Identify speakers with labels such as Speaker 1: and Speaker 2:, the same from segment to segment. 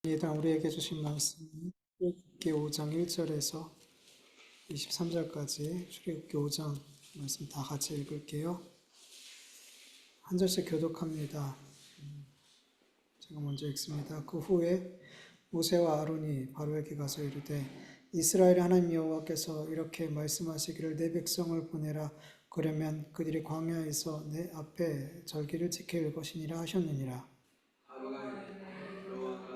Speaker 1: 예단 우리에게 주신 말씀은 출애굽기 5장 1절에서 23절까지 출애굽기 5장 말씀 다 같이 읽을게요. 한 절씩 교독합니다. 제가 먼저 읽습니다. 그 후에 모세와 아론이 바로에게 가서 이르되 이스라엘의 하나님 여호와께서 이렇게 말씀하시기를 내 백성을 보내라. 그러면 그들이 광야에서 내 앞에 절기를 지킬 것이니라 하셨느니라.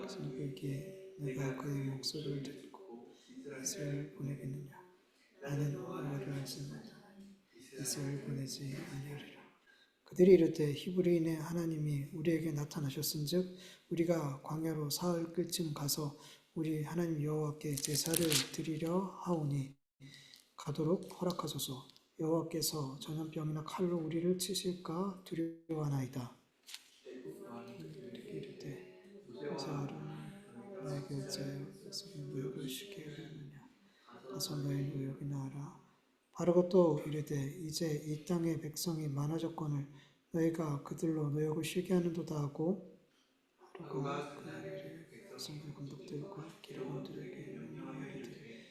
Speaker 1: 그래서 그에게 내가 그의 목소리를 듣고 이스라엘을 보내겠느냐. 나는 여호와를 알지 못하나니 이스라엘을 보내지 아니하리라. 그들이 이르되 히브리인의 하나님이 우리에게 나타나셨은즉 우리가 광야로 사흘 끓쯤 가서 우리 하나님 여호와께 제사를 드리려 하오니 가도록 허락하소서. 여호와께서 전염병이나 칼로 우리를 치실까 두려워하나이다. 이르되 모세 아론이 나에게 어찌하여 백성의 노역을 쉬게 하려느냐. 가서 너희 노역이 나아라. 바르고 또 이르되 이제 이 땅의 백성이 많아졌거늘 너희가 그들로 노역을 쉬게 하는도다 하고 바로가 그 일에 백성들 감독들과 기록원들에게 명령하여 이르되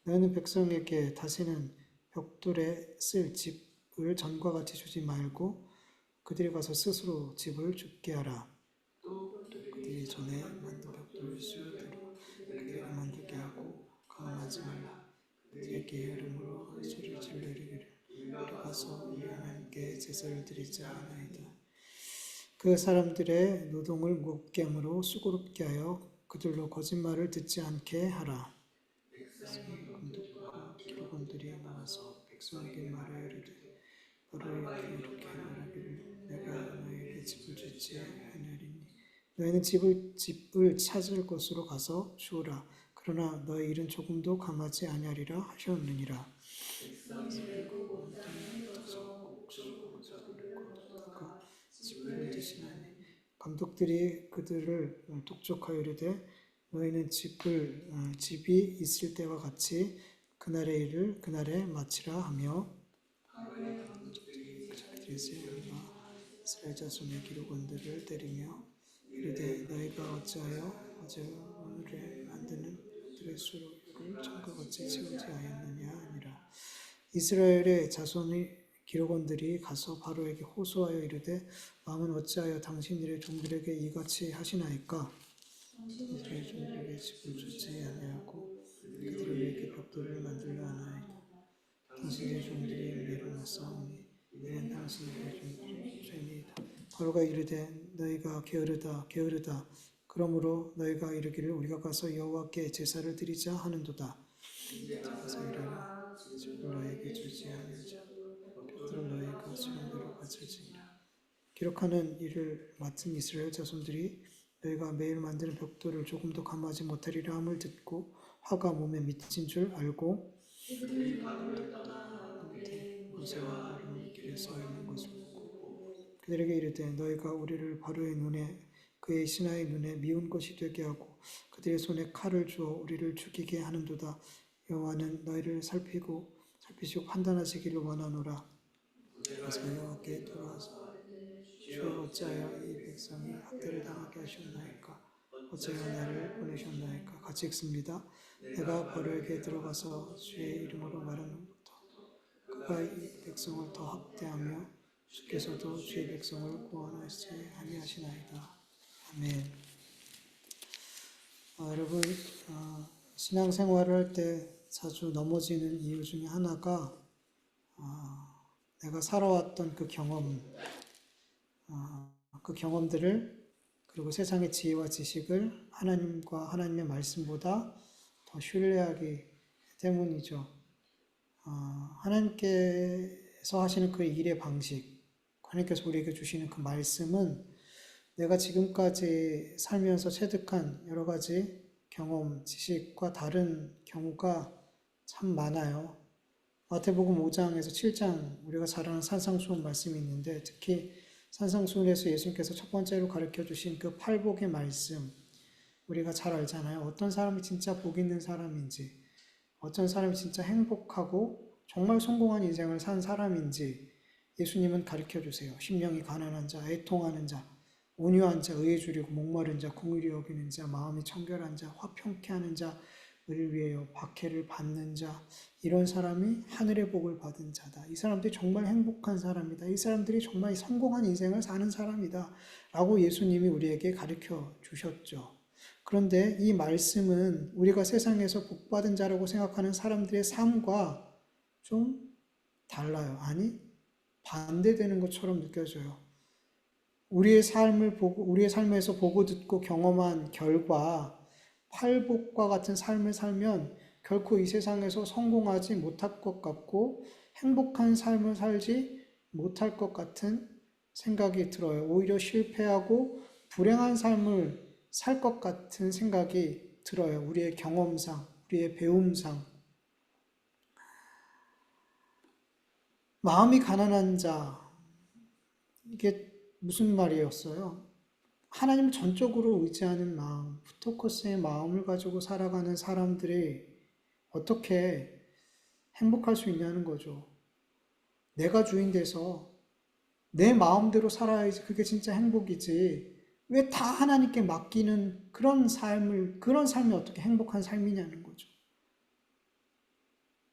Speaker 1: 너희는 백성에게 다시는 벽돌에 쓸 집을 전과 같이 주지 말고 그들이 가서 스스로 집을 줍게 하라. 또 그들이 전에 만든 벽돌을 수요대로 그들에게 만들게 하고 강하지 말라. 그들에게 이름으로 소리를 질러 이르기를 우리 가서 우리 하나님께 제사를 드리자 하나이다. 그 사람들의 노동을 무겁게 수고롭게 하여 그들로 거짓말을 듣지 않게 하라. 감독과 기록원들이 나와서 백성에게 말하여 이르되 바로에게 이렇게 말하기를 내가 너희에게 집을 주지 아니하리니 너희는 집을 찾을 곳으로 가서 주우라. 그러나 너희 일은 조금도 감하지 아니하리라 하셨느니라. 집을 드시나니 감독들이 그들을 독촉하여 이르되 너희는 집이 있을 때와 같이 그날의 일을 그날에 마치라 하며 자기들이 세우나 이스라엘 자손의 기록원들을 때리며 이르되 너희가 어찌하여 어제 오늘에 만드는 것들의 수를 전과 같이 채우지 하였느냐 하니라. 이스라엘의 자손의 기록원들이 가서 바로에게 호소하여 이르되 왕은 어찌하여 당신들의 종들에게 이같이 하시나이까. 이스라엘 종들에게 집을 주지 아니하고 그들이 우리에게 벽돌을 만들려 하나이다. 당신의 종들이 메로나사오니 이는 당신의 종들의 죄니이다. 바로가 이르되 너희가 게으르다. 그러므로 너희가 이르기를 우리가 가서 여호와께 제사를 드리자 하는도다. 가서 이르라. 집을 너희에게 주지 아니하자. 벽돌을 너희가 수령대로 바칠지니라. 기록하는 일을 맡은 이스라엘 자손들이 너희가 매일 만드는 벽돌을 조금도 감하지 못하리라 함을 듣고 화가 몸에 미친 줄 알고 모세와 아론이 길에 서 있는 것을 보고 그들에게 이르되 너희가 우리를 바로의 눈에 그의 신하의 눈에 미운 것이 되게 하고 그들의 손에 칼을 주어 우리를 죽이게 하는도다. 여호와는 너희를 살피시고 판단하시기를 원하노라. 그래서 여호와께 돌아와서 주여 어찌하여 이 백성이 학대를 당하게 하셨나이까. 어찌하여 나를 보내셨나이까. 같이 읽습니다. 내가 바로에게 들어가서 주의 이름으로 말하는 그가 이 백성을 더 학대하며 주께서도 주의 백성을 구원하시지 아니하시나이다. 아멘. 여러분 신앙생활을 할 때 자주 넘어지는 이유 중에 하나가 내가 살아왔던 그 경험들을 그리고 세상의 지혜와 지식을 하나님과 하나님의 말씀보다 더 신뢰하기 때문이죠. 하나님께서 하시는 그 일의 방식, 하나님께서 우리에게 주시는 그 말씀은 내가 지금까지 살면서 체득한 여러 가지 경험, 지식과 다른 경우가 참 많아요. 마태복음 5장에서 7장 우리가 잘 아는 산상수훈 말씀이 있는데 특히 산상수훈에서 예수님께서 첫 번째로 가르쳐 주신 그 팔복의 말씀 우리가 잘 알잖아요. 어떤 사람이 진짜 복 있는 사람인지 어떤 사람이 진짜 행복하고 정말 성공한 인생을 산 사람인지 예수님은 가르쳐 주세요. 심령이 가난한 자, 애통하는 자, 온유한 자, 의에 줄이고 목마른 자, 긍휼히 여기는 자, 마음이 청결한 자, 화평케 하는 자를 위하여 박해를 받는 자, 이런 사람이 하늘의 복을 받은 자다. 이 사람들이 정말 행복한 사람이다. 이 사람들이 정말 성공한 인생을 사는 사람이다. 라고 예수님이 우리에게 가르쳐 주셨죠. 그런데 이 말씀은 우리가 세상에서 복받은 자라고 생각하는 사람들의 삶과 좀 달라요. 아니, 반대되는 것처럼 느껴져요. 우리의 삶에서 보고 듣고 경험한 결과, 팔복과 같은 삶을 살면 결코 이 세상에서 성공하지 못할 것 같고, 행복한 삶을 살지 못할 것 같은 생각이 들어요. 오히려 실패하고 불행한 삶을 살 것 같은 생각이 들어요. 우리의 경험상, 우리의 배움상. 마음이 가난한 자, 이게 무슨 말이었어요? 하나님을 전적으로 의지하는 마음, 부토커스의 마음을 가지고 살아가는 사람들이 어떻게 행복할 수 있냐는 거죠. 내가 주인 돼서 내 마음대로 살아야지 그게 진짜 행복이지. 왜 다 하나님께 맡기는 그런 삶이 어떻게 행복한 삶이냐는 거죠.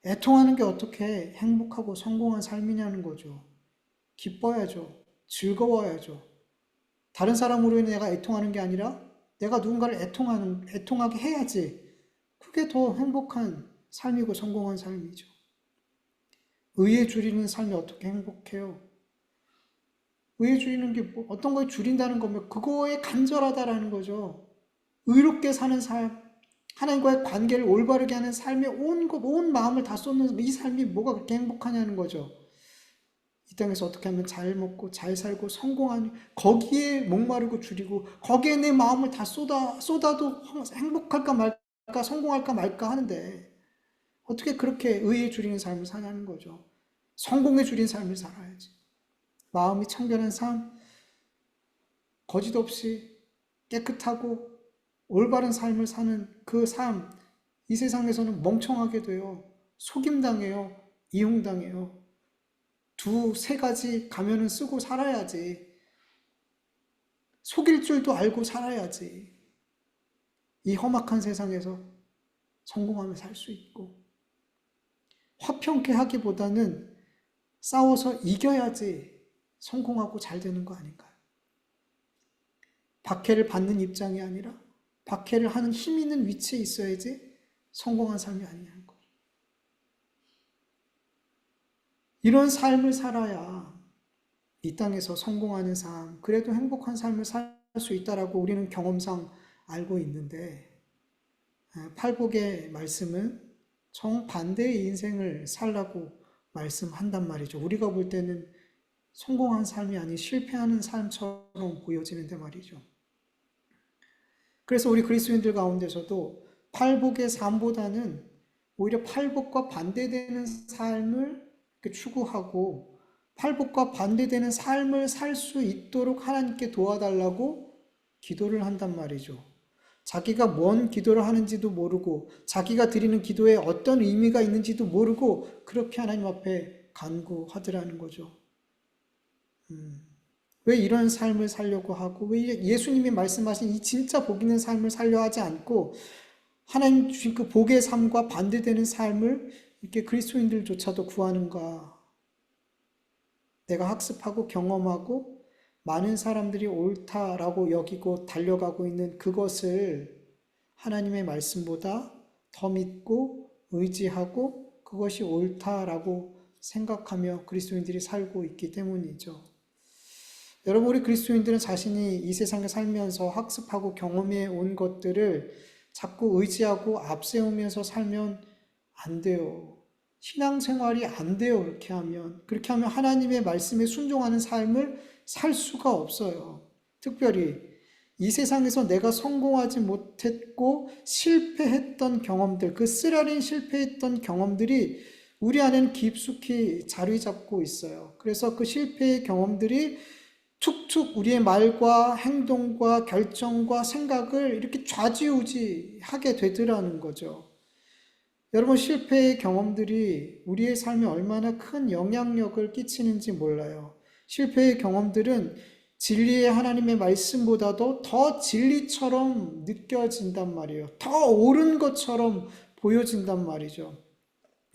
Speaker 1: 애통하는 게 어떻게 행복하고 성공한 삶이냐는 거죠. 기뻐야죠. 즐거워야죠. 다른 사람으로 인해 내가 애통하는 게 아니라 내가 누군가를 애통하게 해야지. 그게 더 행복한 삶이고 성공한 삶이죠. 의에 줄이는 삶이 어떻게 행복해요? 의에 줄이는 게 어떤 거에 줄인다는 거면 그거에 간절하다라는 거죠. 의롭게 사는 삶, 하나님과의 관계를 올바르게 하는 삶에 온 마음을 다 쏟는 이 삶이 뭐가 그렇게 행복하냐는 거죠. 이 땅에서 어떻게 하면 잘 먹고 잘 살고 성공하니 거기에 목마르고 줄이고 거기에 내 마음을 다 쏟아도 행복할까 말까 성공할까 말까 하는데 어떻게 그렇게 의에 줄이는 삶을 사냐는 거죠. 성공에 줄인 삶을 살아야지. 마음이 청결한 삶, 거짓 없이 깨끗하고 올바른 삶을 사는 그 삶, 이 세상에서는 멍청하게 돼요. 속임당해요. 이용당해요. 두세 가지 가면은 쓰고 살아야지. 속일 줄도 알고 살아야지. 이 험악한 세상에서 성공하며 살 수 있고, 화평케 하기보다는 싸워서 이겨야지 성공하고 잘 되는 거 아닌가요? 박해를 받는 입장이 아니라 박해를 하는 힘 있는 위치에 있어야지 성공한 삶이 아니냐는 거죠. 이런 삶을 살아야 이 땅에서 성공하는 삶, 그래도 행복한 삶을 살 수 있다라고 우리는 경험상 알고 있는데, 팔복의 말씀은 정반대의 인생을 살라고 말씀한단 말이죠. 우리가 볼 때는 성공한 삶이 아닌 실패하는 삶처럼 보여지는데 말이죠. 그래서 우리 그리스도인들 가운데서도 팔복의 삶보다는 오히려 팔복과 반대되는 삶을 추구하고 팔복과 반대되는 삶을 살 수 있도록 하나님께 도와달라고 기도를 한단 말이죠. 자기가 뭔 기도를 하는지도 모르고 자기가 드리는 기도에 어떤 의미가 있는지도 모르고 그렇게 하나님 앞에 간구하더라는 거죠. 왜 이런 삶을 살려고 하고 왜 예수님이 말씀하신 이 진짜 복 있는 삶을 살려 하지 않고 하나님 주신 그 복의 삶과 반대되는 삶을 이렇게 그리스도인들조차도 구하는가? 내가 학습하고 경험하고 많은 사람들이 옳다라고 여기고 달려가고 있는 그것을 하나님의 말씀보다 더 믿고 의지하고 그것이 옳다라고 생각하며 그리스도인들이 살고 있기 때문이죠. 여러분, 우리 그리스도인들은 자신이 이 세상에 살면서 학습하고 경험해 온 것들을 자꾸 의지하고 앞세우면서 살면 안 돼요. 신앙생활이 안 돼요. 그렇게 하면 하나님의 말씀에 순종하는 삶을 살 수가 없어요. 특별히 이 세상에서 내가 성공하지 못했고 실패했던 경험들, 그 쓰라린 실패했던 경험들이 우리 안에는 깊숙이 자리 잡고 있어요. 그래서 그 실패의 경험들이 툭툭 우리의 말과 행동과 결정과 생각을 이렇게 좌지우지하게 되더라는 거죠. 여러분, 실패의 경험들이 우리의 삶에 얼마나 큰 영향력을 끼치는지 몰라요. 실패의 경험들은 진리의 하나님의 말씀보다도 더 진리처럼 느껴진단 말이에요. 더 옳은 것처럼 보여진단 말이죠.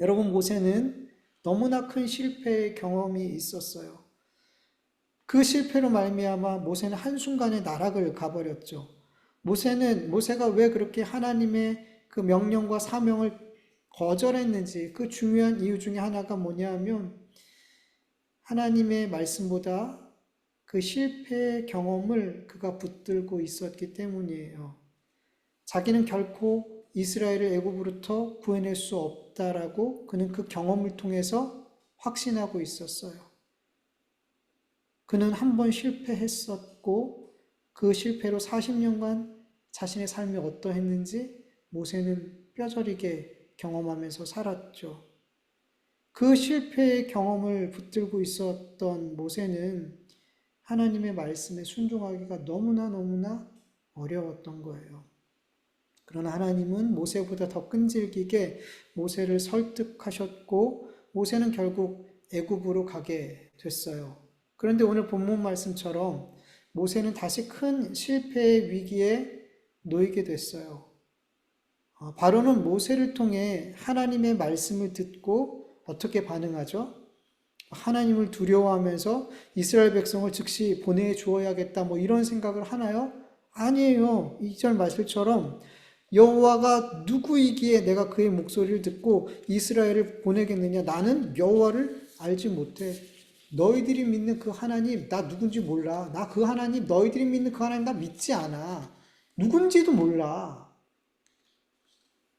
Speaker 1: 여러분, 모세는 너무나 큰 실패의 경험이 있었어요. 그 실패로 말미암아 모세는 한순간에 나락을 가버렸죠. 모세가 왜 그렇게 하나님의 그 명령과 사명을 거절했는지, 그 중요한 이유 중에 하나가 뭐냐 하면 하나님의 말씀보다 그 실패의 경험을 그가 붙들고 있었기 때문이에요. 자기는 결코 이스라엘을 애굽으로부터 구해낼 수 없다라고 그는 그 경험을 통해서 확신하고 있었어요. 그는 한 번 실패했었고 그 실패로 40년간 자신의 삶이 어떠했는지 모세는 뼈저리게 경험하면서 살았죠. 그 실패의 경험을 붙들고 있었던 모세는 하나님의 말씀에 순종하기가 너무나 어려웠던 거예요. 그러나 하나님은 모세보다 더 끈질기게 모세를 설득하셨고 모세는 결국 애굽으로 가게 됐어요. 그런데 오늘 본문 말씀처럼 모세는 다시 큰 실패의 위기에 놓이게 됐어요. 바로는 모세를 통해 하나님의 말씀을 듣고 어떻게 반응하죠? 하나님을 두려워하면서 이스라엘 백성을 즉시 보내주어야겠다 뭐 이런 생각을 하나요? 아니에요. 2절 말씀처럼 여호와가 누구이기에 내가 그의 목소리를 듣고 이스라엘을 보내겠느냐? 나는 여호와를 알지 못해. 너희들이 믿는 그 하나님 나 누군지 몰라. 나 그 하나님 너희들이 믿는 그 하나님 나 믿지 않아. 누군지도 몰라.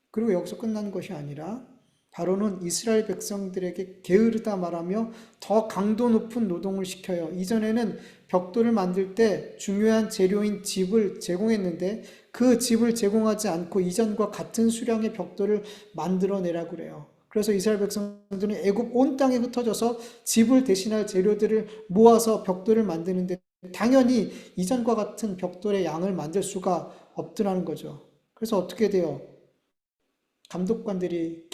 Speaker 1: 그리고 여기서 끝나는 것이 아니라 바로는 이스라엘 백성들에게 게으르다 말하며 더 강도 높은 노동을 시켜요. 이전에는 벽돌을 만들 때 중요한 재료인 집을 제공했는데 그 집을 제공하지 않고 이전과 같은 수량의 벽돌을 만들어내라 그래요. 그래서 이스라엘 백성들은 애굽 온 땅에 흩어져서 집을 대신할 재료들을 모아서 벽돌을 만드는데 당연히 이전과 같은 벽돌의 양을 만들 수가 없더라는 거죠. 그래서 어떻게 돼요? 감독관들이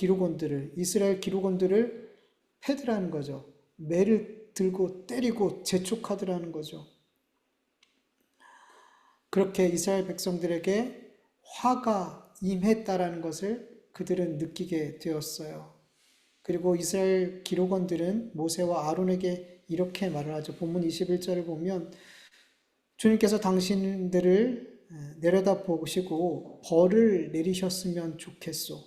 Speaker 1: 이스라엘 기록원들을 패드라는 거죠. 매를 들고 때리고 재촉하더라는 거죠. 그렇게 이스라엘 백성들에게 화가 임했다라는 것을 그들은 느끼게 되었어요. 그리고 이스라엘 기록원들은 모세와 아론에게 이렇게 말을 하죠. 본문 21절을 보면 주님께서 당신들을 내려다 보시고 벌을 내리셨으면 좋겠소.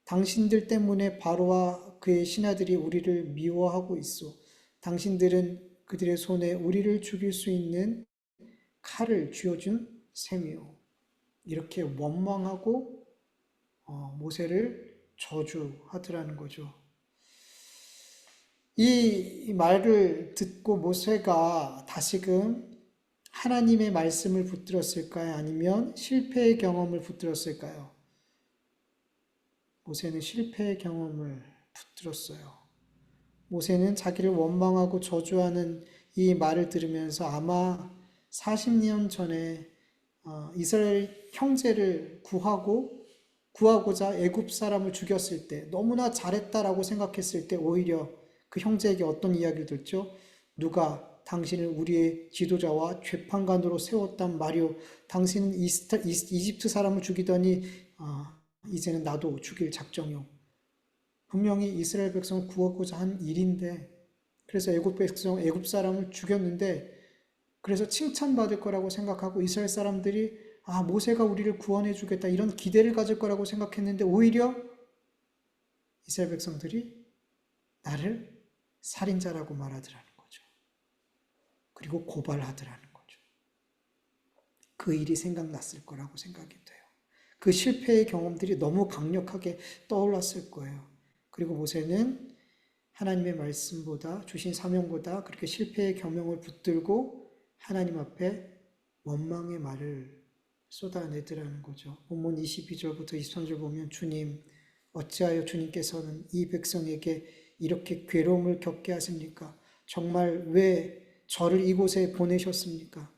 Speaker 1: 당신들 때문에 바로와 그의 신하들이 우리를 미워하고 있소. 당신들은 그들의 손에 우리를 죽일 수 있는 칼을 쥐어준 셈이요. 이렇게 원망하고 모세를 저주하더라는 거죠. 이 말을 듣고 모세가 다시금 하나님의 말씀을 붙들었을까요? 아니면 실패의 경험을 붙들었을까요? 모세는 실패의 경험을 붙들었어요. 모세는 자기를 원망하고 저주하는 이 말을 들으면서 아마 40년 전에 이스라엘 형제를 구하고자 애굽 사람을 죽였을 때 너무나 잘했다라고 생각했을 때 오히려 그 형제에게 어떤 이야기를 듣죠? 누가 당신을 우리의 지도자와 재판관으로 세웠단 말이오. 당신은 이집트 사람을 죽이더니 이제는 나도 죽일 작정이오. 분명히 이스라엘 백성을 구하고자 한 일인데 그래서 애굽 사람을 죽였는데 그래서 칭찬받을 거라고 생각하고 이스라엘 사람들이 모세가 우리를 구원해 주겠다 이런 기대를 가질 거라고 생각했는데 오히려 이스라엘 백성들이 나를 살인자라고 말하더라는 거죠. 그리고 고발하더라는 거죠. 그 일이 생각났을 거라고 생각이 돼요. 그 실패의 경험들이 너무 강력하게 떠올랐을 거예요. 그리고 모세는 하나님의 말씀보다 주신 사명보다 그렇게 실패의 경험을 붙들고 하나님 앞에 원망의 말을 쏟아내더라는 거죠. 본문 22절부터 23절 보면 주님 어찌하여 주님께서는 이 백성에게 이렇게 괴로움을 겪게 하십니까? 정말 왜 저를 이곳에 보내셨습니까?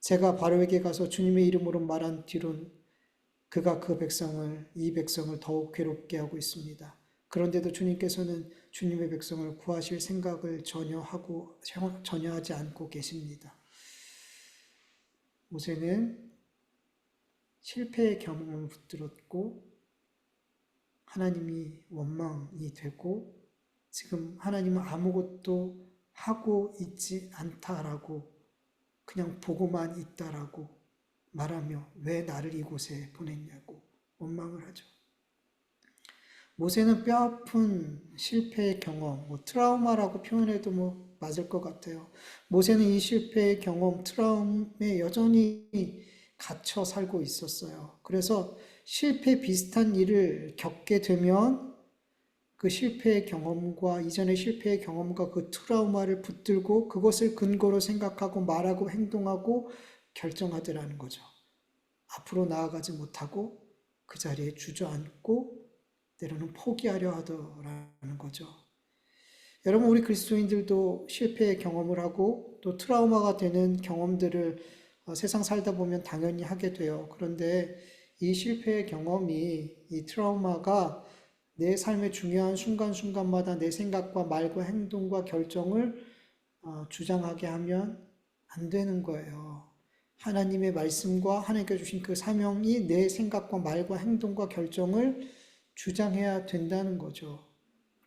Speaker 1: 제가 바로에게 가서 주님의 이름으로 말한 뒤론 그가 이 백성을 더욱 괴롭게 하고 있습니다. 그런데도 주님께서는 주님의 백성을 구하실 생각을 전혀 하지 않고 계십니다. 모세는 실패의 경험을 붙들었고 하나님이 원망이 되고 지금 하나님은 아무것도 하고 있지 않다라고 그냥 보고만 있다라고 말하며 왜 나를 이곳에 보냈냐고 원망을 하죠. 모세는 뼈아픈 실패의 경험, 트라우마라고 표현해도 맞을 것 같아요. 모세는 이 실패의 경험, 트라우마에 여전히 갇혀 살고 있었어요. 그래서 실패 비슷한 일을 겪게 되면 그 실패의 경험과 이전의 실패의 경험과 그 트라우마를 붙들고 그것을 근거로 생각하고 말하고 행동하고 결정하더라는 거죠. 앞으로 나아가지 못하고 그 자리에 주저앉고 때로는 포기하려 하더라는 거죠. 여러분, 우리 그리스도인들도 실패의 경험을 하고 또 트라우마가 되는 경험들을 세상 살다 보면 당연히 하게 돼요. 그런데 이 실패의 경험이, 이 트라우마가 내 삶의 중요한 순간순간마다 내 생각과 말과 행동과 결정을 주장하게 하면 안 되는 거예요. 하나님의 말씀과 하나님께 주신 그 사명이 내 생각과 말과 행동과 결정을 주장해야 된다는 거죠.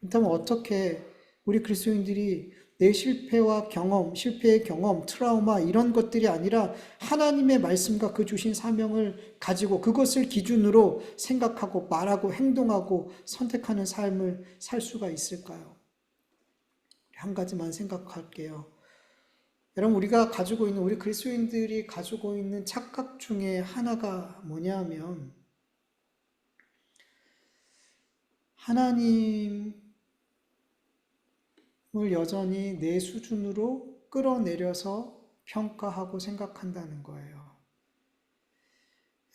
Speaker 1: 그렇다면 어떻게 우리 그리스도인들이 내 실패와 경험, 실패의 경험, 트라우마 이런 것들이 아니라 하나님의 말씀과 그 주신 사명을 가지고 그것을 기준으로 생각하고 말하고 행동하고 선택하는 삶을 살 수가 있을까요? 한 가지만 생각할게요. 여러분, 우리가 가지고 있는, 우리 그리스도인들이 가지고 있는 착각 중에 하나가 뭐냐면 하나님을 여전히 내 수준으로 끌어내려서 평가하고 생각한다는 거예요.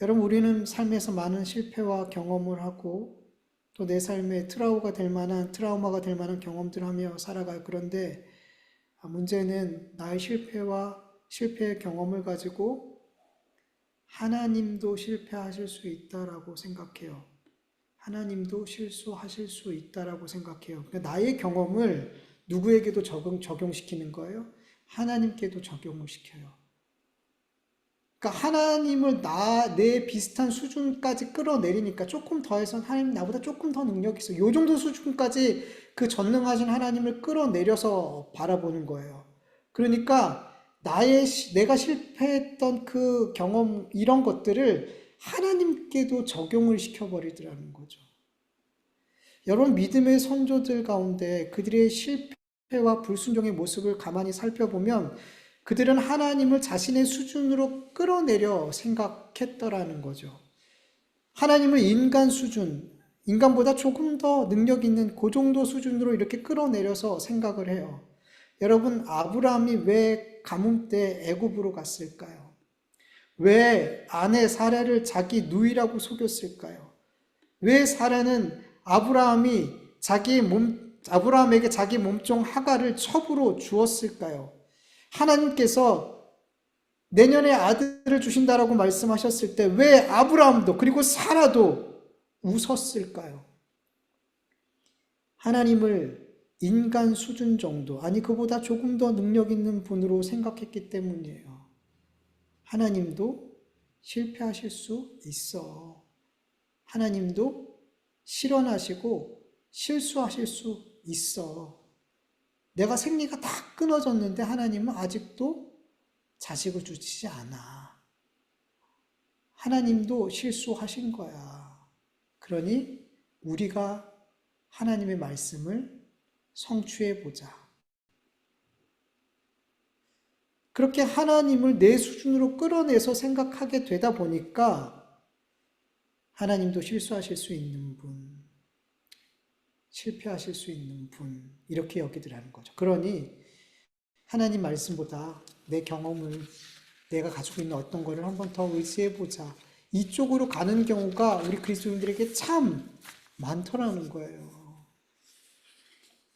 Speaker 1: 여러분, 우리는 삶에서 많은 실패와 경험을 하고 또 내 삶에 트라우마가 될 만한 경험들을 하며 살아가요. 그런데 문제는 나의 실패의 경험을 가지고 하나님도 실패하실 수 있다라고 생각해요. 하나님도 실수하실 수 있다라고 생각해요. 그러니까 나의 경험을 누구에게도 적용시키는 거예요. 하나님께도 적용을 시켜요. 그러니까 하나님을 내 비슷한 수준까지 끌어내리니까 조금 더해서 하나님 나보다 조금 더 능력이 있어. 요 정도 수준까지 그 전능하신 하나님을 끌어내려서 바라보는 거예요. 그러니까 내가 실패했던 그 경험 이런 것들을 하나님께도 적용을 시켜버리더라는 거죠. 여러분 믿음의 선조들 가운데 그들의 실패와 불순종의 모습을 가만히 살펴보면 그들은 하나님을 자신의 수준으로 끌어내려 생각했더라는 거죠. 하나님을 인간 수준, 인간보다 조금 더 능력 있는 그 정도 수준으로 이렇게 끌어내려서 생각을 해요. 여러분, 아브라함이 왜 가뭄 때 애굽으로 갔을까요? 왜 아내 사레를 자기 누이라고 속였을까요? 왜 사레는 아브라함에게 자기 몸종 하가를 첩으로 주었을까요? 하나님께서 내년에 아들을 주신다라고 말씀하셨을 때 왜 아브라함도 그리고 사라도 웃었을까요? 하나님을 인간 수준 정도, 아니 그보다 조금 더 능력 있는 분으로 생각했기 때문이에요. 하나님도 실패하실 수 있어. 하나님도 실언하시고 실수하실 수 있어. 내가 생리가 다 끊어졌는데 하나님은 아직도 자식을 주시지 않아. 하나님도 실수하신 거야. 그러니 우리가 하나님의 말씀을 성취해 보자. 그렇게 하나님을 내 수준으로 끌어내서 생각하게 되다 보니까 하나님도 실수하실 수 있는 분, 실패하실 수 있는 분, 이렇게 여기더라는 거죠. 그러니 하나님 말씀보다 내 경험을 내가 가지고 있는 어떤 거를 한번 더 의지해보자. 이쪽으로 가는 경우가 우리 그리스도인들에게 참 많더라는 거예요.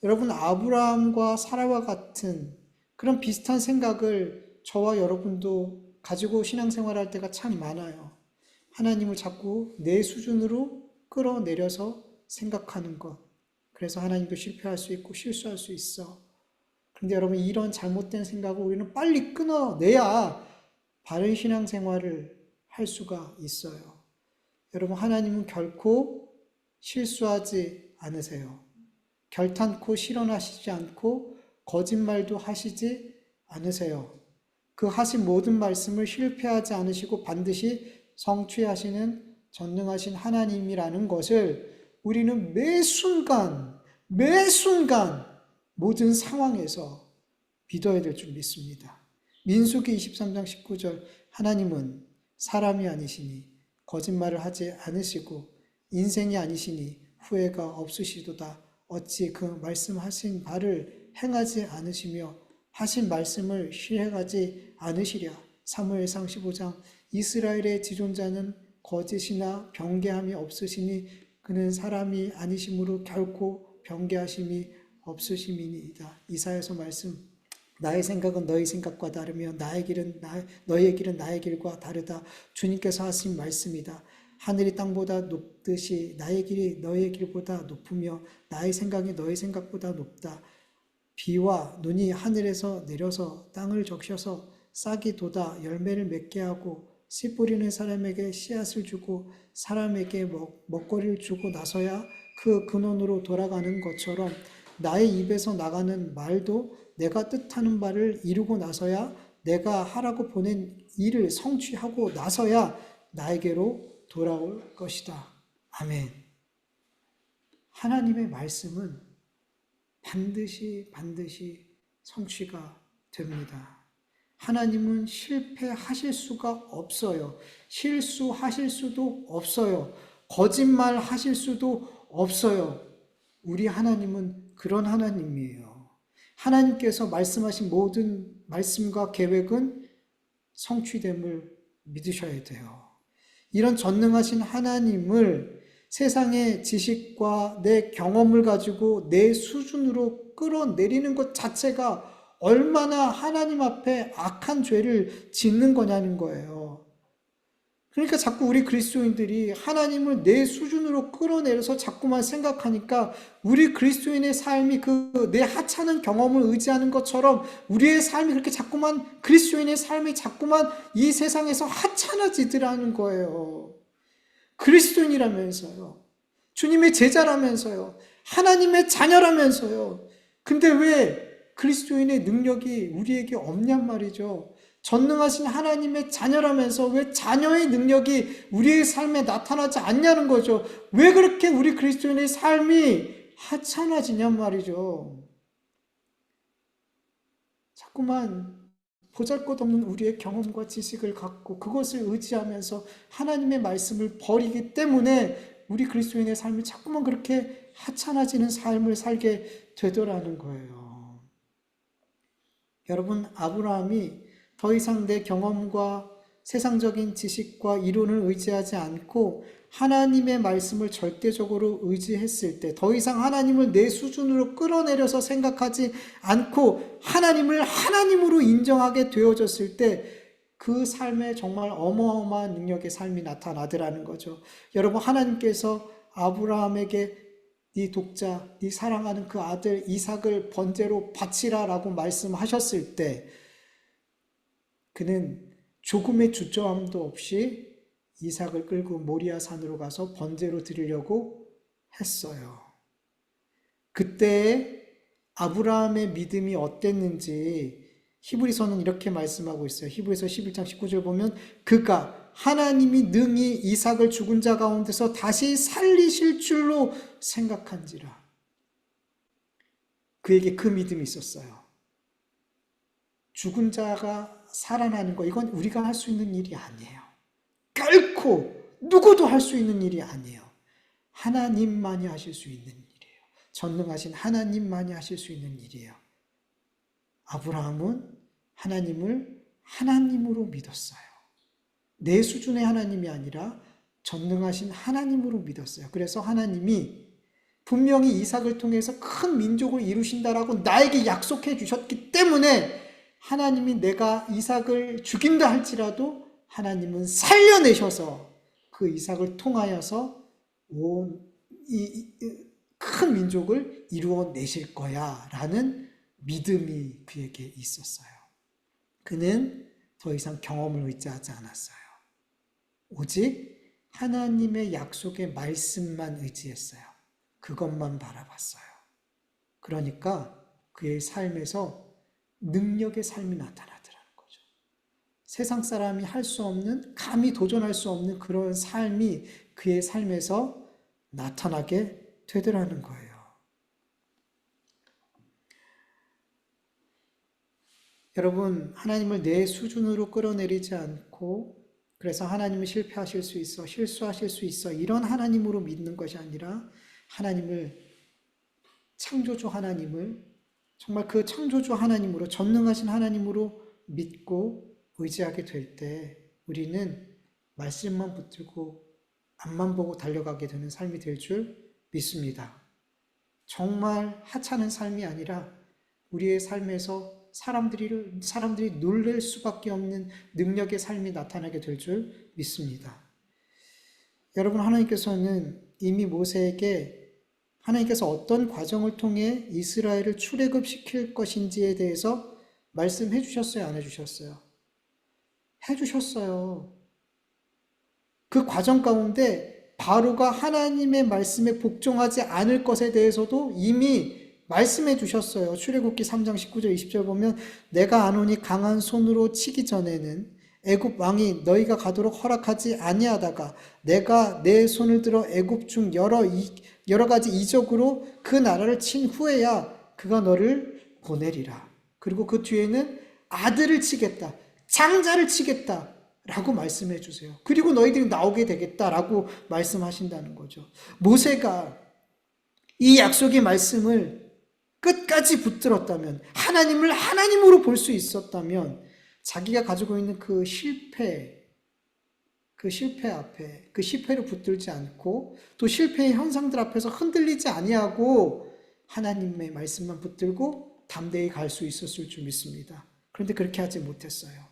Speaker 1: 여러분, 아브라함과 사라와 같은 그런 비슷한 생각을 저와 여러분도 가지고 신앙생활할 때가 참 많아요. 하나님을 자꾸 내 수준으로 끌어내려서 생각하는 것. 그래서 하나님도 실패할 수 있고 실수할 수 있어. 근데 여러분 이런 잘못된 생각을 우리는 빨리 끊어내야 바른 신앙생활을 할 수가 있어요. 여러분, 하나님은 결코 실수하지 않으세요. 결탄코 실언하시지 않고 거짓말도 하시지 않으세요. 그 하신 모든 말씀을 실패하지 않으시고 반드시 성취하시는 전능하신 하나님이라는 것을 우리는 매 순간 모든 상황에서 믿어야 될 줄 믿습니다. 민수기 23장 19절, 하나님은 사람이 아니시니 거짓말을 하지 않으시고 인생이 아니시니 후회가 없으시도다. 어찌 그 말씀하신 바를 행하지 않으시며 하신 말씀을 실행하지 않으시랴. 사무엘상 15장, 이스라엘의 지존자는 거짓이나 변개함이 없으시니 그는 사람이 아니심으로 결코 변개하심이 없으심이니이다. 이사야서 말씀, 나의 생각은 너희 생각과 다르며 너희의 길은 나의 길과 다르다. 주님께서 하신 말씀이다. 하늘이 땅보다 높듯이 나의 길이 너희의 길보다 높으며 나의 생각이 너희 생각보다 높다. 비와 눈이 하늘에서 내려서 땅을 적셔서 싹이 돋아 열매를 맺게 하고 씨 뿌리는 사람에게 씨앗을 주고 사람에게 먹거리를 주고 나서야 그 근원으로 돌아가는 것처럼 나의 입에서 나가는 말도 내가 뜻하는 바를 이루고 나서야 내가 하라고 보낸 일을 성취하고 나서야 나에게로 돌아올 것이다. 아멘. 하나님의 말씀은 반드시 성취가 됩니다. 하나님은 실패하실 수가 없어요. 실수하실 수도 없어요. 거짓말 하실 수도 없어요. 우리 하나님은 그런 하나님이에요. 하나님께서 말씀하신 모든 말씀과 계획은 성취됨을 믿으셔야 돼요. 이런 전능하신 하나님을 세상의 지식과 내 경험을 가지고 내 수준으로 끌어내리는 것 자체가 얼마나 하나님 앞에 악한 죄를 짓는 거냐는 거예요. 그러니까 자꾸 우리 그리스도인들이 하나님을 내 수준으로 끌어내려서 자꾸만 생각하니까 우리 그리스도인의 삶이 그 내 하찮은 경험을 의지하는 것처럼 우리의 삶이 그렇게 자꾸만 그리스도인의 삶이 자꾸만 이 세상에서 하찮아지더라는 거예요. 그리스도인이라면서요. 주님의 제자라면서요. 하나님의 자녀라면서요. 근데 왜 그리스도인의 능력이 우리에게 없냔 말이죠. 전능하신 하나님의 자녀라면서 왜 자녀의 능력이 우리의 삶에 나타나지 않냐는 거죠. 왜 그렇게 우리 그리스도인의 삶이 하찮아지냔 말이죠. 자꾸만 보잘것없는 우리의 경험과 지식을 갖고 그것을 의지하면서 하나님의 말씀을 버리기 때문에 우리 그리스도인의 삶이 자꾸만 그렇게 하찮아지는 삶을 살게 되더라는 거예요. 여러분, 아브라함이 더 이상 내 경험과 세상적인 지식과 이론을 의지하지 않고 하나님의 말씀을 절대적으로 의지했을 때, 더 이상 하나님을 내 수준으로 끌어내려서 생각하지 않고 하나님을 하나님으로 인정하게 되어졌을 때 그 삶에 정말 어마어마한 능력의 삶이 나타나더라는 거죠. 여러분, 하나님께서 아브라함에게 네 독자, 네 사랑하는 그 아들 이삭을 번제로 바치라라고 말씀하셨을 때 그는 조금의 주저함도 없이 이삭을 끌고 모리아 산으로 가서 번제로 드리려고 했어요. 그때 아브라함의 믿음이 어땠는지 히브리서는 이렇게 말씀하고 있어요. 히브리서 11장 19절 보면 그가 하나님이 능히 이삭을 죽은 자 가운데서 다시 살리실 줄로 생각한지라. 그에게 그 믿음이 있었어요. 죽은 자가 살아나는 거, 이건 우리가 할 수 있는 일이 아니에요. 결코 누구도 할 수 있는 일이 아니에요. 하나님만이 하실 수 있는 일이에요. 전능하신 하나님만이 하실 수 있는 일이에요. 아브라함은 하나님을 하나님으로 믿었어요. 내 수준의 하나님이 아니라 전능하신 하나님으로 믿었어요. 그래서 하나님이 분명히 이삭을 통해서 큰 민족을 이루신다라고 나에게 약속해 주셨기 때문에 하나님이 내가 이삭을 죽인다 할지라도 하나님은 살려내셔서 그 이삭을 통하여서 온 큰 민족을 이루어내실 거야 라는 믿음이 그에게 있었어요. 그는 더 이상 경험을 의지하지 않았어요. 오직 하나님의 약속의 말씀만 의지했어요. 그것만 바라봤어요. 그러니까 그의 삶에서 능력의 삶이 나타나더라는 거죠. 세상 사람이 할 수 없는, 감히 도전할 수 없는 그런 삶이 그의 삶에서 나타나게 되더라는 거예요. 여러분, 하나님을 내 수준으로 끌어내리지 않고 그래서 하나님은 실패하실 수 있어, 실수하실 수 있어 이런 하나님으로 믿는 것이 아니라 하나님을, 창조주 하나님을 정말 그 창조주 하나님으로, 전능하신 하나님으로 믿고 의지하게 될 때 우리는 말씀만 붙들고 앞만 보고 달려가게 되는 삶이 될 줄 믿습니다. 정말 하찮은 삶이 아니라 우리의 삶에서 사람들이 놀랄 수밖에 없는 능력의 삶이 나타나게 될 줄 믿습니다. 여러분, 하나님께서는 이미 모세에게 하나님께서 어떤 과정을 통해 이스라엘을 출애굽시킬 것인지에 대해서 말씀해 주셨어요? 안 해주셨어요? 해주셨어요. 그 과정 가운데 바로가 하나님의 말씀에 복종하지 않을 것에 대해서도 이미 말씀해 주셨어요. 출애굽기 3장 19절 20절 보면 내가 아노니 강한 손으로 치기 전에는 애굽 왕이 너희가 가도록 허락하지 아니하다가 내가 내 손을 들어 애굽 중 여러 가지 이적으로 그 나라를 친 후에야 그가 너를 보내리라. 그리고 그 뒤에는 아들을 치겠다, 장자를 치겠다 라고 말씀해 주세요. 그리고 너희들이 나오게 되겠다라고 말씀하신다는 거죠. 모세가 이 약속의 말씀을 끝까지 붙들었다면, 하나님을 하나님으로 볼 수 있었다면 자기가 가지고 있는 그 실패 앞에, 그 실패를 붙들지 않고 또 실패의 현상들 앞에서 흔들리지 아니하고 하나님의 말씀만 붙들고 담대히 갈 수 있었을 줄 믿습니다. 그런데 그렇게 하지 못했어요.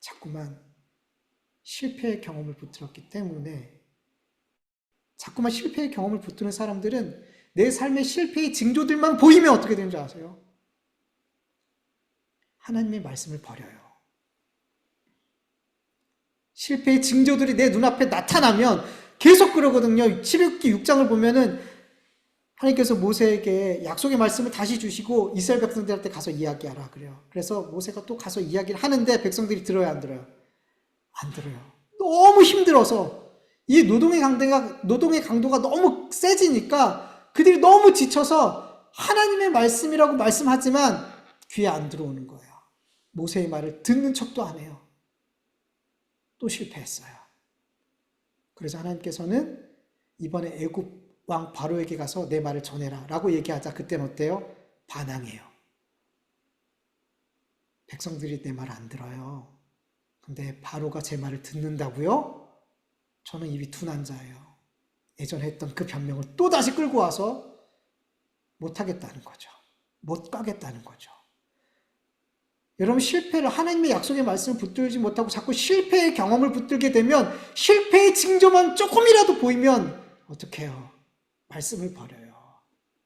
Speaker 1: 자꾸만 실패의 경험을 붙들었기 때문에, 자꾸만 실패의 경험을 붙드는 사람들은 내 삶의 실패의 징조들만 보이면 어떻게 되는 줄 아세요? 하나님의 말씀을 버려요. 실패의 징조들이 내 눈앞에 나타나면 계속 그러거든요. 출애굽기 6장을 보면은 하나님께서 모세에게 약속의 말씀을 다시 주시고 이스라엘 백성들한테 가서 이야기하라 그래요. 그래서 모세가 또 가서 이야기를 하는데 백성들이 들어요, 안 들어요? 안 들어요. 너무 힘들어서 이 노동의 강도가 너무 세지니까 그들이 너무 지쳐서 하나님의 말씀이라고 말씀하지만 귀에 안 들어오는 거예요. 모세의 말을 듣는 척도 안 해요. 또 실패했어요. 그래서 하나님께서는 이번에 애굽 왕 바로에게 가서 내 말을 전해라 라고 얘기하자 그때는 어때요? 반항해요. 백성들이 내 말 안 들어요. 근데 바로가 제 말을 듣는다고요? 저는 입이 둔한 자예요. 예전에 했던 그 변명을 또 다시 끌고 와서 못하겠다는 거죠. 못 가겠다는 거죠. 여러분, 실패를, 하나님의 약속의 말씀을 붙들지 못하고 자꾸 실패의 경험을 붙들게 되면 실패의 징조만 조금이라도 보이면 어떻게 해요? 말씀을 버려요.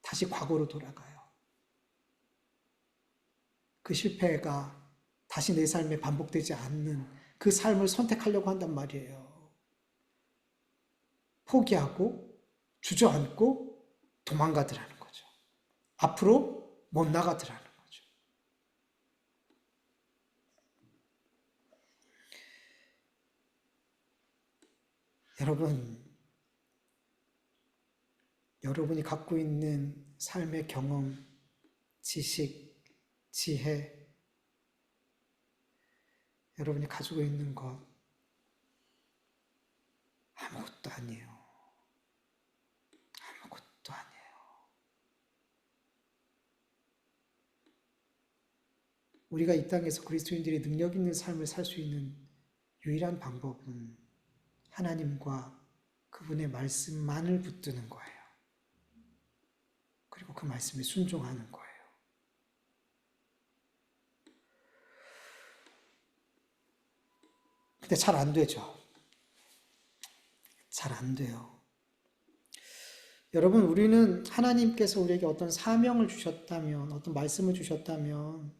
Speaker 1: 다시 과거로 돌아가요. 그 실패가 다시 내 삶에 반복되지 않는 그 삶을 선택하려고 한단 말이에요. 포기하고 주저앉고 도망가더라는 거죠. 앞으로 못 나가더라는 거죠. 여러분이 갖고 있는 삶의 경험, 지식, 지혜, 여러분이 가지고 있는 것 아무것도 아니에요. 아무것도 아니에요. 우리가 이 땅에서 그리스도인들이 능력 있는 삶을 살 수 있는 유일한 방법은 하나님과 그분의 말씀만을 붙드는 거예요. 그리고 그 말씀에 순종하는 거예요. 근데 잘 안 되죠. 잘 안 돼요. 여러분, 우리는 하나님께서 우리에게 어떤 사명을 주셨다면, 어떤 말씀을 주셨다면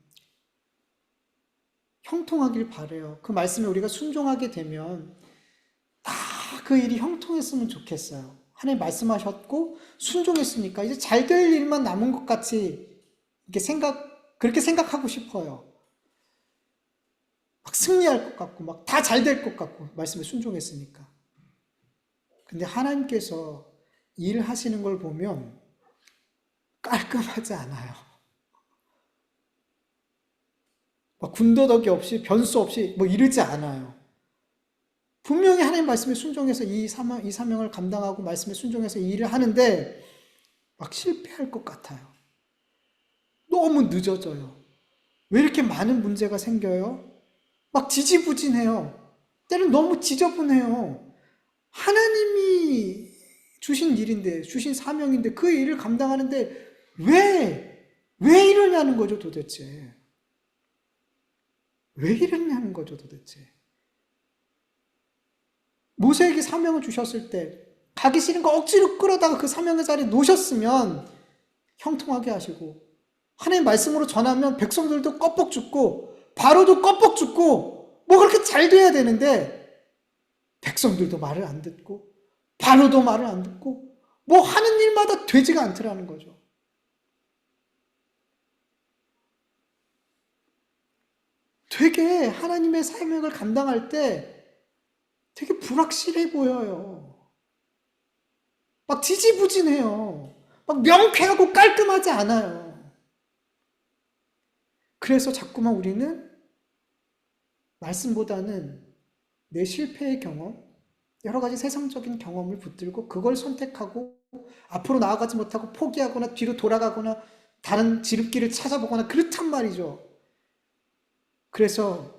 Speaker 1: 형통하길 바래요. 그 말씀에 우리가 순종하게 되면 다 그 일이 형통했으면 좋겠어요. 하나님 말씀하셨고 순종했으니까 이제 잘 될 일만 남은 것 같이 그렇게 생각하고 싶어요. 막 승리할 것 같고 막 다 잘 될 것 같고 말씀에 순종했으니까. 근데 하나님께서 일하시는 걸 보면 깔끔하지 않아요. 막 군더더기 없이 변수 없이 뭐 이러지 않아요. 분명히 하나님 말씀에 순종해서 이 사명을 감당하고 말씀에 순종해서 이 일을 하는데 막 실패할 것 같아요. 너무 늦어져요. 왜 이렇게 많은 문제가 생겨요? 막 지지부진해요. 때는 너무 지저분해요. 하나님이 주신 일인데, 주신 사명인데 그 일을 감당하는데 왜 이러냐는 거죠, 도대체. 왜 이러냐는 거죠, 도대체. 모세에게 사명을 주셨을 때 가기 싫은 거 억지로 끌어다가 그 사명의 자리에 놓으셨으면 형통하게 하시고 하나님 말씀으로 전하면 백성들도 껍벅 죽고 바로도 껍벅 죽고 뭐 그렇게 잘 돼야 되는데 백성들도 말을 안 듣고 바로도 말을 안 듣고 뭐 하는 일마다 되지가 않더라는 거죠. 되게 하나님의 사명을 감당할 때 되게 불확실해 보여요. 막 지지부진해요. 막 명쾌하고 깔끔하지 않아요. 그래서 자꾸만 우리는 말씀보다는 내 실패의 경험, 여러 가지 세상적인 경험을 붙들고 그걸 선택하고 앞으로 나아가지 못하고 포기하거나 뒤로 돌아가거나 다른 지름길을 찾아보거나 그렇단 말이죠. 그래서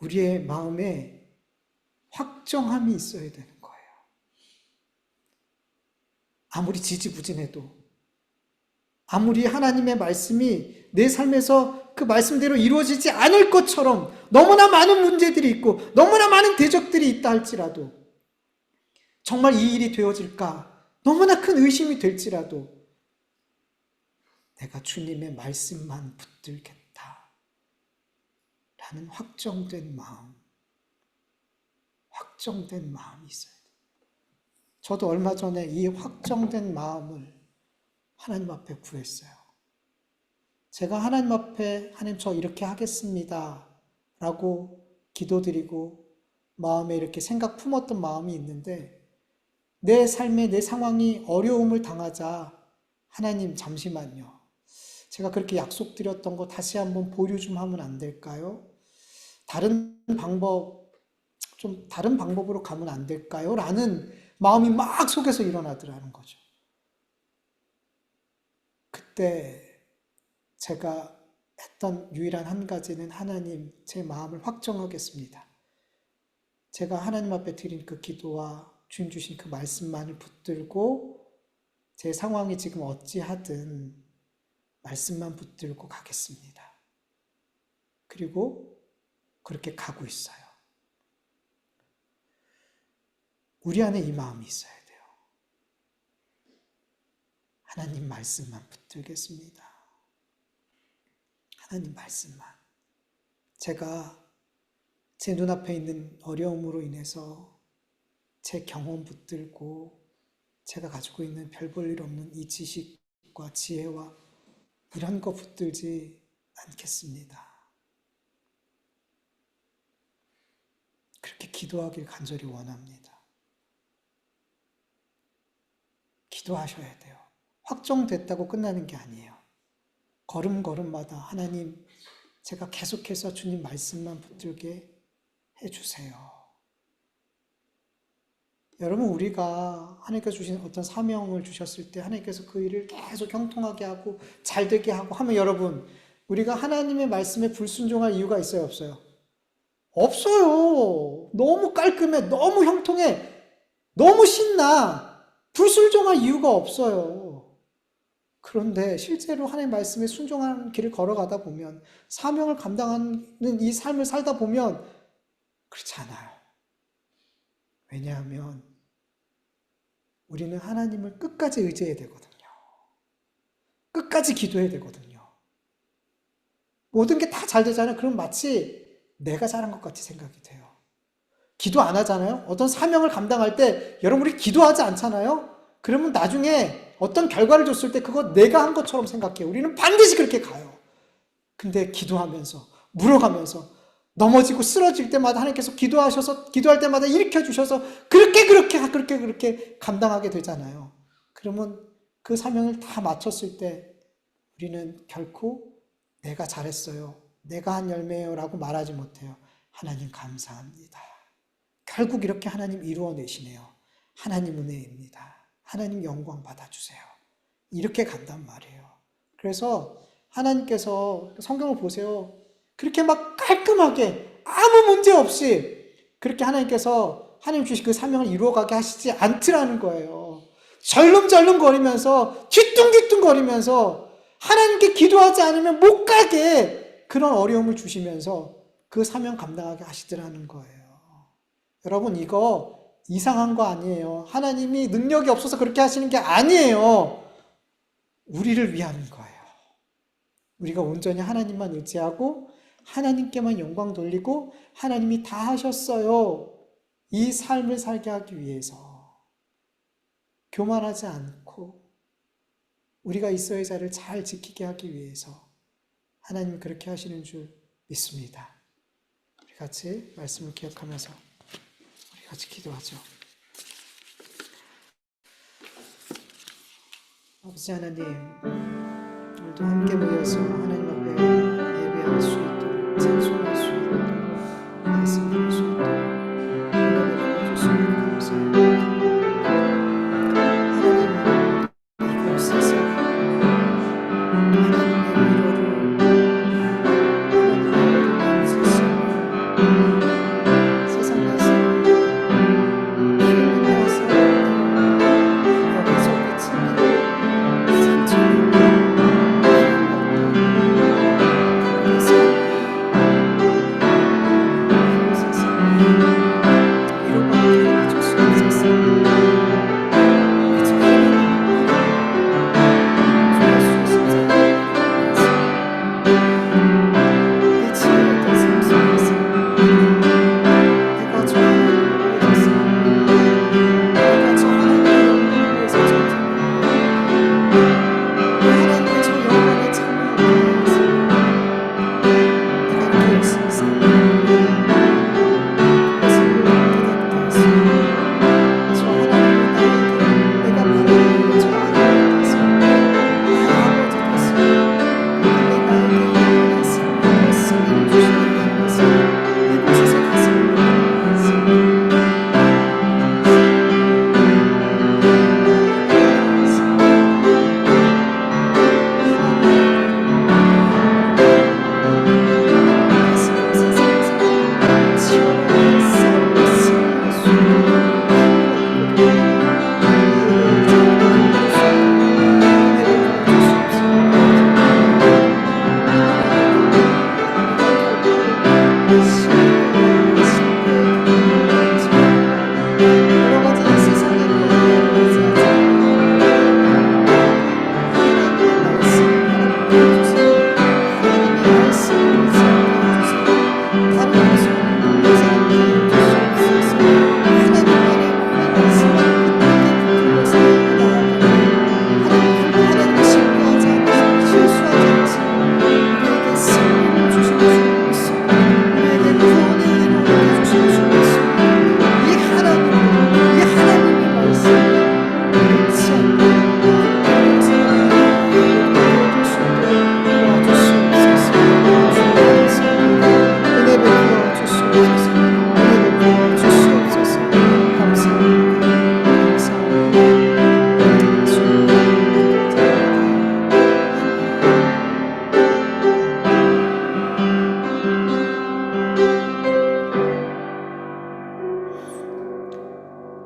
Speaker 1: 우리의 마음에 확정함이 있어야 되는 거예요. 아무리 지지부진해도, 아무리 하나님의 말씀이 내 삶에서 그 말씀대로 이루어지지 않을 것처럼 너무나 많은 문제들이 있고 너무나 많은 대적들이 있다 할지라도 정말 이 일이 되어질까 너무나 큰 의심이 될지라도 내가 주님의 말씀만 붙들겠다 라는 확정된 마음이 있어요. 저도 얼마 전에 이 확정된 마음을 하나님 앞에 구했어요. 제가 하나님 앞에 하나님 저 이렇게 하겠습니다 라고 기도드리고 마음에 이렇게 생각 품었던 마음이 있는데 내 삶에 내 상황이 어려움을 당하자 하나님 잠시만요. 제가 그렇게 약속드렸던 거 다시 한번 보류 좀 하면 안 될까요? 다른 방법으로 가면 안 될까요? 라는 마음이 막 속에서 일어나더라는 거죠. 그때 제가 했던 유일한 한 가지는 하나님 제 마음을 확정하겠습니다. 제가 하나님 앞에 드린 그 기도와 주님 주신 그 말씀만을 붙들고 제 상황이 지금 어찌하든 말씀만 붙들고 가겠습니다. 그리고 그렇게 가고 있어요. 우리 안에 이 마음이 있어야 돼요. 하나님 말씀만 붙들겠습니다. 하나님 말씀만. 제가 제 눈앞에 있는 어려움으로 인해서 제 경험 붙들고 제가 가지고 있는 별 볼 일 없는 이 지식과 지혜와 이런 거 붙들지 않겠습니다. 그렇게 기도하길 간절히 원합니다. 기도하셔야 돼요. 확정됐다고 끝나는 게 아니에요. 걸음걸음마다 하나님 제가 계속해서 주님 말씀만 붙들게 해주세요. 여러분 우리가 하나님께서 주신 어떤 사명을 주셨을 때 하나님께서 그 일을 계속 형통하게 하고 잘되게 하고 하면 여러분 우리가 하나님의 말씀에 불순종할 이유가 있어요 없어요? 없어요. 너무 깔끔해 너무 형통해 너무 신나 불순종할 이유가 없어요. 그런데 실제로 하나님의 말씀에 순종하는 길을 걸어가다 보면 사명을 감당하는 이 삶을 살다 보면 그렇지 않아요. 왜냐하면 우리는 하나님을 끝까지 의지해야 되거든요. 끝까지 기도해야 되거든요. 모든 게 다 잘 되잖아요. 그럼 마치
Speaker 2: 내가 잘한 것 같이 생각이 돼요. 기도 안 하잖아요. 어떤 사명을 감당할 때 여러분 우리 기도하지 않잖아요. 그러면 나중에 어떤 결과를 줬을 때 그거 내가 한 것처럼 생각해요. 우리는 반드시 그렇게 가요. 근데 기도하면서 물어가면서 넘어지고 쓰러질 때마다 하나님께서 기도하셔서 기도할 때마다 일으켜 주셔서 그렇게 감당하게 되잖아요. 그러면 그 사명을 다 마쳤을 때 우리는 결코 내가 잘했어요, 내가 한 열매요라고 말하지 못해요. 하나님 감사합니다. 결국 이렇게 하나님 이루어내시네요. 하나님 은혜입니다. 하나님 영광 받아주세요. 이렇게 간단 말이에요. 그래서 하나님께서 성경을 보세요. 그렇게 막 깔끔하게 아무 문제 없이 그렇게 하나님께서 하나님 주신 그 사명을 이루어가게 하시지 않더라는 거예요. 절름절름 거리면서 뒤뚱뒤뚱 거리면서 하나님께 기도하지 않으면 못 가게 그런 어려움을 주시면서 그 사명 감당하게 하시더라는 거예요. 여러분 이거 이상한 거 아니에요. 하나님이 능력이 없어서 그렇게 하시는 게 아니에요. 우리를 위한 거예요. 우리가 온전히 하나님만 의지하고 하나님께만 영광 돌리고 하나님이 다 하셨어요, 이 삶을 살게 하기 위해서 교만하지 않고 우리가 있어야 자를 잘 지키게 하기 위해서 하나님이 그렇게 하시는 줄 믿습니다. 우리 같이 말씀을 기억하면서 우리 같이 기도하죠. 아버지 하나님, 오늘도 함께 모여서 하나님 앞에 예배할 수 있도록 찬송할 수 있도록 말씀 들을 수 있도록 은혜 베풀어 주시니 감사합니다. 하나님 이곳에서 하나님의 위로를 하나님의 만지심을 세상에서 힘을 내서 여기저기 찔리는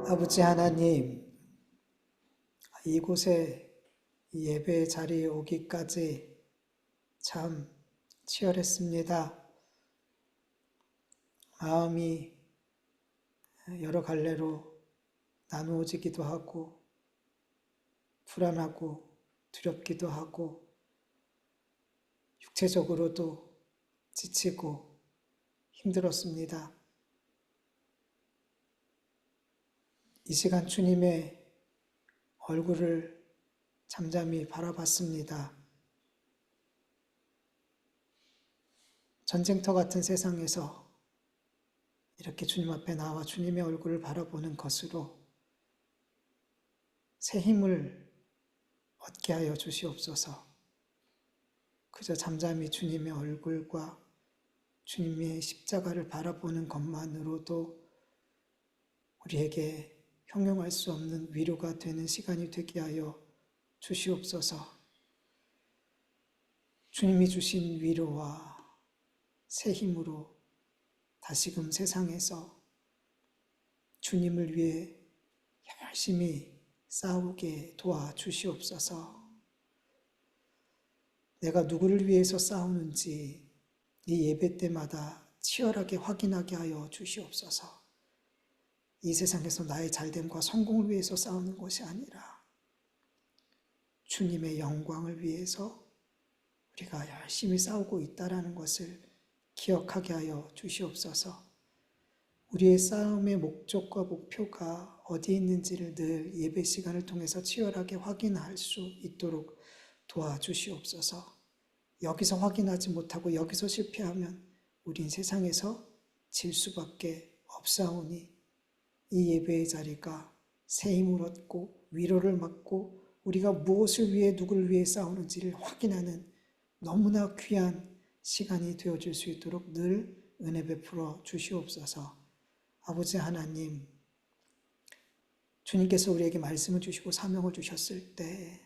Speaker 2: 아버지 하나님, 이곳에 예배 자리에 오기까지 참 치열했습니다. 마음이 여러 갈래로 나누어지기도 하고 불안하고 두렵기도 하고 육체적으로도 지치고 힘들었습니다. 이 시간 주님의 얼굴을 잠잠히 바라봤습니다. 전쟁터 같은 세상에서 이렇게 주님 앞에 나와 주님의 얼굴을 바라보는 것으로 새 힘을 얻게 하여 주시옵소서. 그저 잠잠히 주님의 얼굴과 주님의 십자가를 바라보는 것만으로도 우리에게 형용할 수 없는 위로가 되는 시간이 되게 하여 주시옵소서. 주님이 주신 위로와 새 힘으로 다시금 세상에서 주님을 위해 열심히 싸우게 도와주시옵소서. 내가 누구를 위해서 싸우는지 이 예배 때마다 치열하게 확인하게 하여 주시옵소서. 이 세상에서 나의 잘됨과 성공을 위해서 싸우는 것이 아니라 주님의 영광을 위해서 우리가 열심히 싸우고 있다는 것을 기억하게 하여 주시옵소서. 우리의 싸움의 목적과 목표가 어디 있는지를 늘 예배 시간을 통해서 치열하게 확인할 수 있도록 도와주시옵소서. 여기서 확인하지 못하고 여기서 실패하면 우린 세상에서 질 수밖에 없사오니 이 예배의 자리가 새 힘을 얻고 위로를 받고 우리가 무엇을 위해 누구를 위해 싸우는지를 확인하는 너무나 귀한 시간이 되어줄 수 있도록 늘 은혜 베풀어 주시옵소서. 아버지 하나님, 주님께서 우리에게 말씀을 주시고 사명을 주셨을 때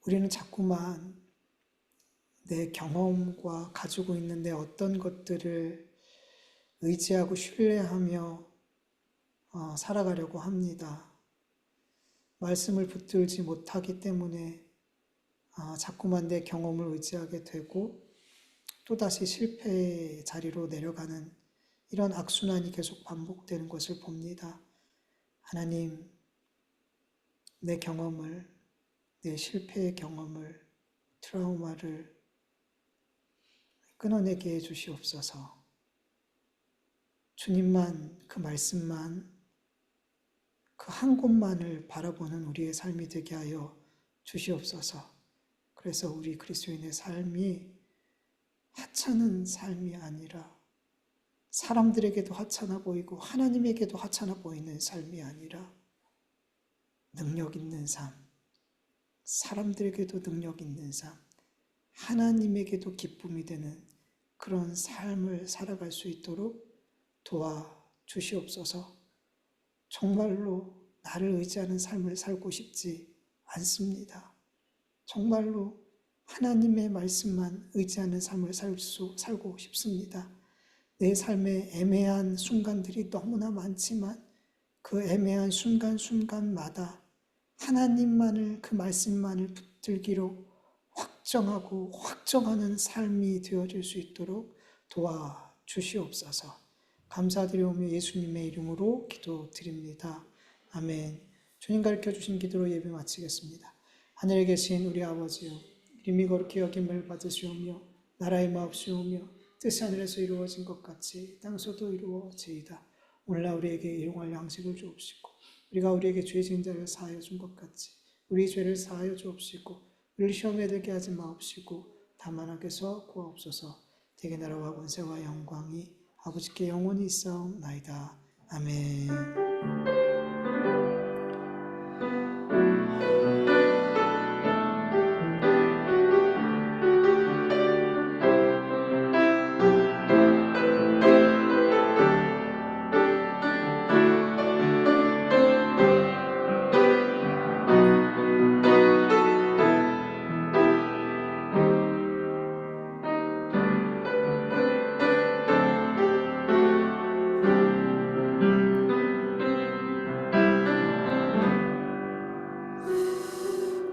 Speaker 2: 우리는 자꾸만 내 경험과 가지고 있는 내 어떤 것들을 의지하고 신뢰하며 살아가려고 합니다. 말씀을 붙들지 못하기 때문에 자꾸만 내 경험을 의지하게 되고 또다시 실패의 자리로 내려가는 이런 악순환이 계속 반복되는 것을 봅니다. 하나님, 내 경험을, 내 실패의 경험을, 트라우마를 끊어내게 해주시옵소서. 주님만, 그 말씀만, 그 한 곳만을 바라보는 우리의 삶이 되게 하여 주시옵소서. 그래서 우리 그리스도인의 삶이 하찮은 삶이 아니라 사람들에게도 하찮아 보이고 하나님에게도 하찮아 보이는 삶이 아니라 능력 있는 삶, 사람들에게도 능력 있는 삶, 하나님에게도 기쁨이 되는 그런 삶을 살아갈 수 있도록 도와주시옵소서. 정말로 나를 의지하는 삶을 살고 싶지 않습니다. 정말로 하나님의 말씀만 의지하는 삶을 살고 싶습니다. 내 삶의 애매한 순간들이 너무나 많지만 그 애매한 순간순간마다 하나님만을, 그 말씀만을 붙들기로 확정하고 확정하는 삶이 되어질 수 있도록 도와주시옵소서. 감사드리오며 예수님의 이름으로 기도드립니다. 아멘. 주님 가르쳐주신 기도로 예배 마치겠습니다. 하늘에 계신 우리 아버지요, 이름이 거룩히 여김을 받으시오며 나라의 마옵시오며 뜻이 하늘에서 이루어진 것 같이 땅에서도 이루어지이다. 오늘날 우리에게 일용할 양식을 주옵시고 우리가 우리에게 죄 지은 자를 사하여 준 것 같이 우리 죄를 사하여 주옵시고 우리를 시험에 들게 하지 마옵시고 다만 악에서 구하옵소서. 대개 나라와 권세와 영광이 아버지께 영원히 있사옵나이다. 아멘.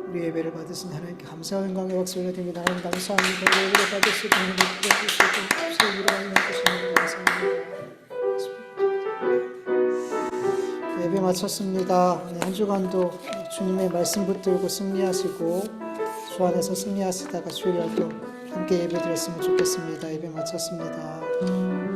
Speaker 2: 우리 예배를 받으신 하나님께 감사와 영광의 박수 올려드립니다. 하나님 감사합니다. 예배를 받으시고 하나님 부어주시고 새 위로하여 주시는 감사합니다. 예배 마쳤습니다. 한 주간도 주님의 말씀 붙들고 승리하시고 주 안에서 승리하시다가 주일날도 함께 예배 드렸으면 좋겠습니다. 예배 마쳤습니다.